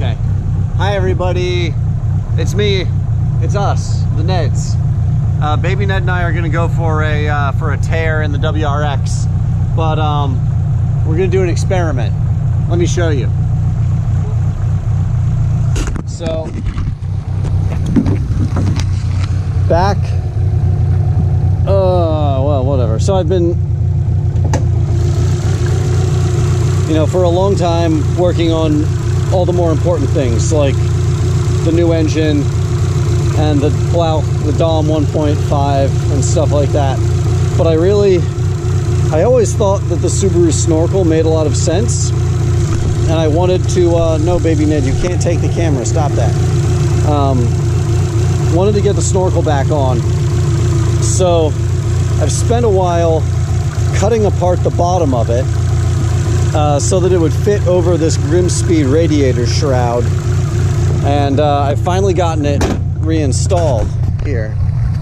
Okay. Hi everybody. It's me. It's us, the Neds. Baby Ned and I are gonna go for a tear in the WRX, but we're gonna do an experiment. Let me show you. So back. Well, whatever. So I've been, for a long time working on all the more important things like the new engine and the DOM 1.5 and stuff like that. But I always thought that the Subaru Snorkel made a lot of sense, and I wanted to, no, Baby Ned, you can't take the camera, stop that. Wanted to get the Snorkel back on. So I've spent a while cutting apart the bottom of it so that it would fit over this Grimspeed radiator shroud, and I've finally gotten it reinstalled here.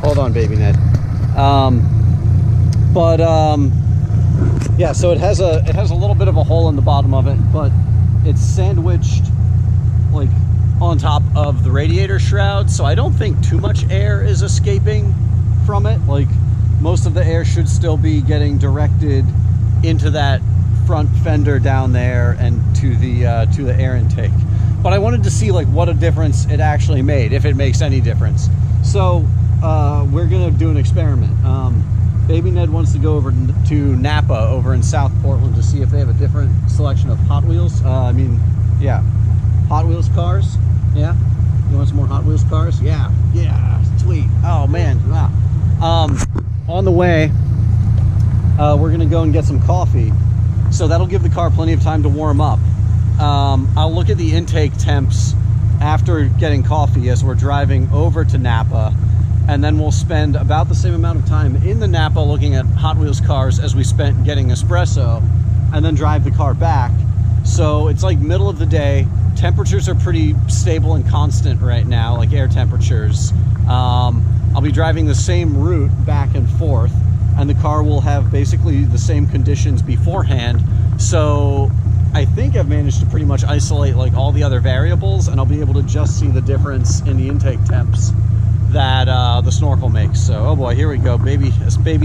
Hold on, Baby Ned. Yeah, so it has a little bit of a hole in the bottom of it, but it's sandwiched like on top of the radiator shroud, so I don't think too much air is escaping from it. Like, most of the air should still be getting directed into that front fender down there and to the air intake. But I wanted to see like what a difference it actually made, if it makes any difference. So we're gonna do an experiment. Baby Ned wants to go over to Napa over in South Portland to see if they have a different selection of Hot Wheels. Hot Wheels cars. Yeah, you want some more Hot Wheels cars? Yeah, sweet. Oh man, wow. On the way, we're gonna go and get some coffee, so that'll give the car plenty of time to warm up. I'll look at the intake temps after getting coffee as we're driving over to Napa, and then we'll spend about the same amount of time in the Napa looking at Hot Wheels cars as we spent getting espresso, and then drive the car back. So it's like middle of the day. Temperatures are pretty stable and constant right now, like air temperatures. I'll be driving the same route back and forth, and the car will have basically the same conditions beforehand. So I think I've managed to pretty much isolate like all the other variables, and I'll be able to just see the difference in the intake temps that the Snorkel makes. So, oh boy, here we go, baby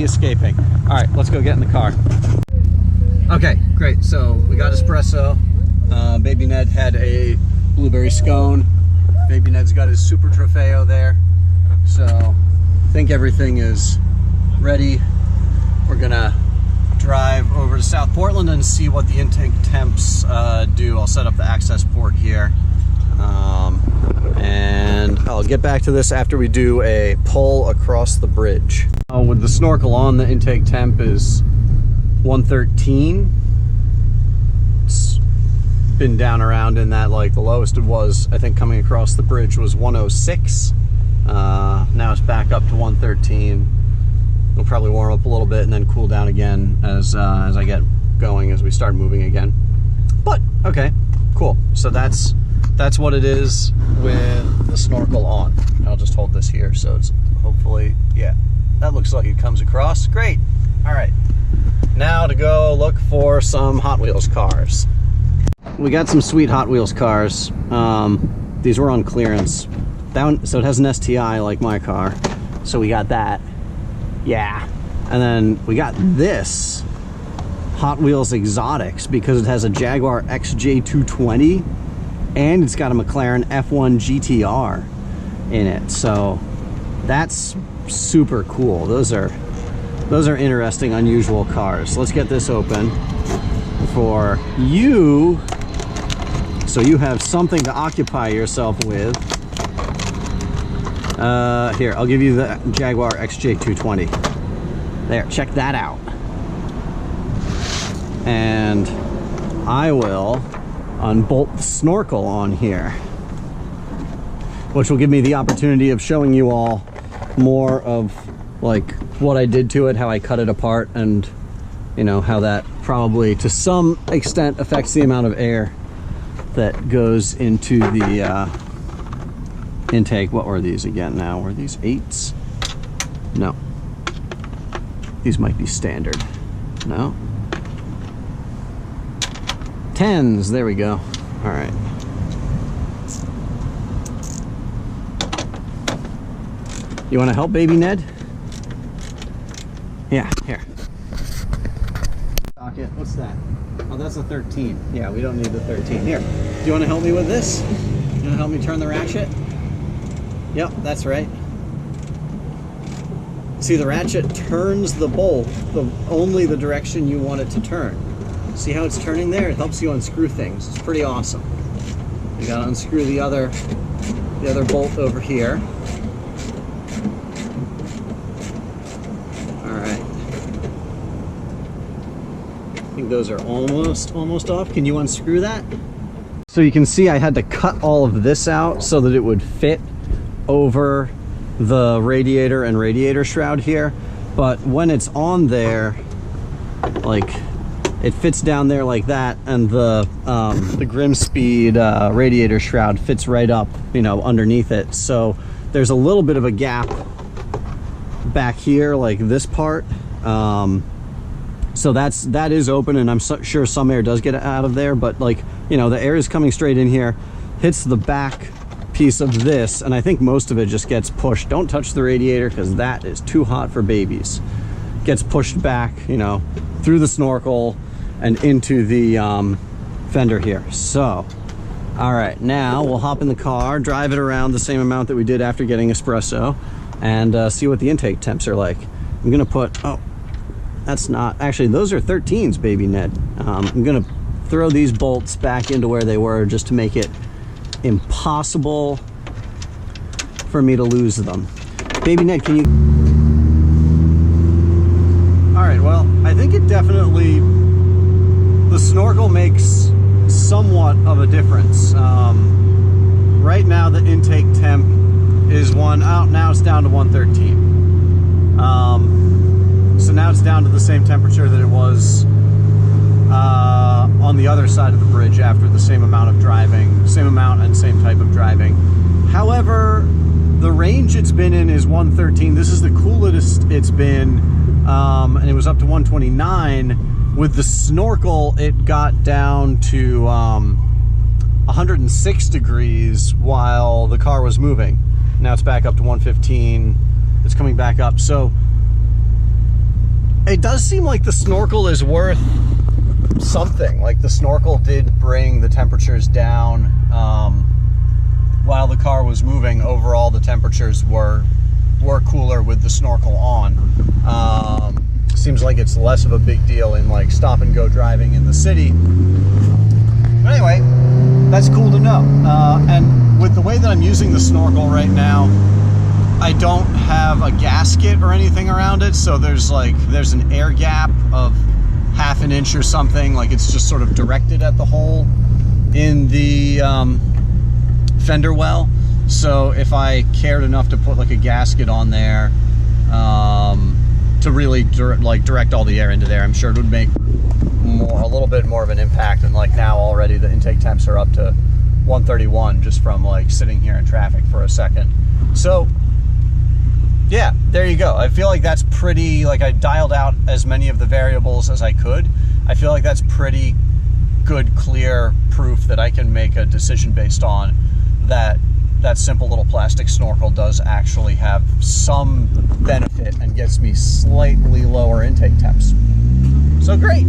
escaping. All right, let's go get in the car. Okay, great. So we got espresso. Baby Ned had a blueberry scone. Baby Ned's got his Super Trofeo there. So I think everything is ready. We're gonna drive over to South Portland and see what the intake temps do. I'll set up the access port here, and I'll get back to this after we do a pull across the bridge. With the Snorkel on, the intake temp is 113. It's been down around in that, like the lowest it was, I think, coming across the bridge was 106. Now it's back up to 113. It'll probably warm up a little bit and then cool down again as I get going, as we start moving again. But okay, cool. So that's what it is with the Snorkel on. I'll just hold this here, so it's hopefully, yeah, that looks like it comes across. Great. All right, now to go look for some Hot Wheels cars. We got some sweet Hot Wheels cars. These were on clearance. So it has an STI like my car, so we got that. Yeah, and then we got this Hot Wheels Exotics because it has a Jaguar XJ220 and it's got a McLaren F1 GTR in it. So that's super cool. Those are interesting, unusual cars. Let's get this open for you, so you have something to occupy yourself with. Here, I'll give you the Jaguar XJ220. There, check that out. And I will unbolt the Snorkel on here, which will give me the opportunity of showing you all more of like what I did to it, how I cut it apart, and how that probably to some extent affects the amount of air that goes into the intake. What were these again now? Were these 8s? No. These might be standard. No. 10s, there we go. All right. You want to help baby Ned? Yeah, here. Pocket. What's that? Oh, that's a 13. Yeah, we don't need the 13. Here. Do you want to help me with this? You want to help me turn the ratchet? Yep, that's right. See, the ratchet turns the bolt only the direction you want it to turn. See how it's turning there? It helps you unscrew things. It's pretty awesome. You gotta unscrew the other bolt over here. All right. I think those are almost off. Can you unscrew that? So you can see I had to cut all of this out so that it would fit over the radiator and radiator shroud here. But when it's on there, like, it fits down there like that, and the Grimspeed radiator shroud fits right up, you know, underneath it. So there's a little bit of a gap back here, like this part. So that is open, and I'm sure some air does get out of there, but, like, you know, the air is coming straight in here, hits the back piece of this, and I think most of it just gets pushed. Don't touch the radiator because that is too hot for babies. Gets pushed back, you know, through the snorkel and into the fender here. So, all right, now we'll hop in the car, drive it around the same amount that we did after getting espresso, and see what the intake temps are like. I'm gonna put, oh, that's not, actually those are 13s, baby Ned. I'm gonna throw these bolts back into where they were just to make it impossible for me to lose them. Baby Ned, can you? All right, well, I think it definitely, the snorkel makes somewhat of a difference. Right now the intake temp is now it's down to 113. So now it's down to the same temperature that it was on the other side of the bridge after the same amount of driving, same amount and same type of driving. However, the range it's been in is 113. This is the coolest it's been, and it was up to 129. With the snorkel, it got down to 106 degrees while the car was moving. Now it's back up to 115. It's coming back up. So it does seem like the snorkel is worth something. Like, the snorkel did bring the temperatures down while the car was moving. Overall, the temperatures were cooler with the snorkel on. Seems like it's less of a big deal in, like, stop and go driving in the city. But anyway, that's cool to know. And with the way that I'm using the snorkel right now, I don't have a gasket or anything around it, so there's an air gap of half an inch or something. Like, it's just sort of directed at the hole in the fender well. So if I cared enough to put, like, a gasket on there to really direct all the air into there, I'm sure it would make a little bit more of an impact. And, like, now already the intake temps are up to 131 just from, like, sitting here in traffic for a second. So yeah, there you go. I feel like that's pretty, like, I dialed out as many of the variables as I could. I feel like that's pretty good, clear proof that I can make a decision based on that simple little plastic snorkel does actually have some benefit and gets me slightly lower intake temps. So great.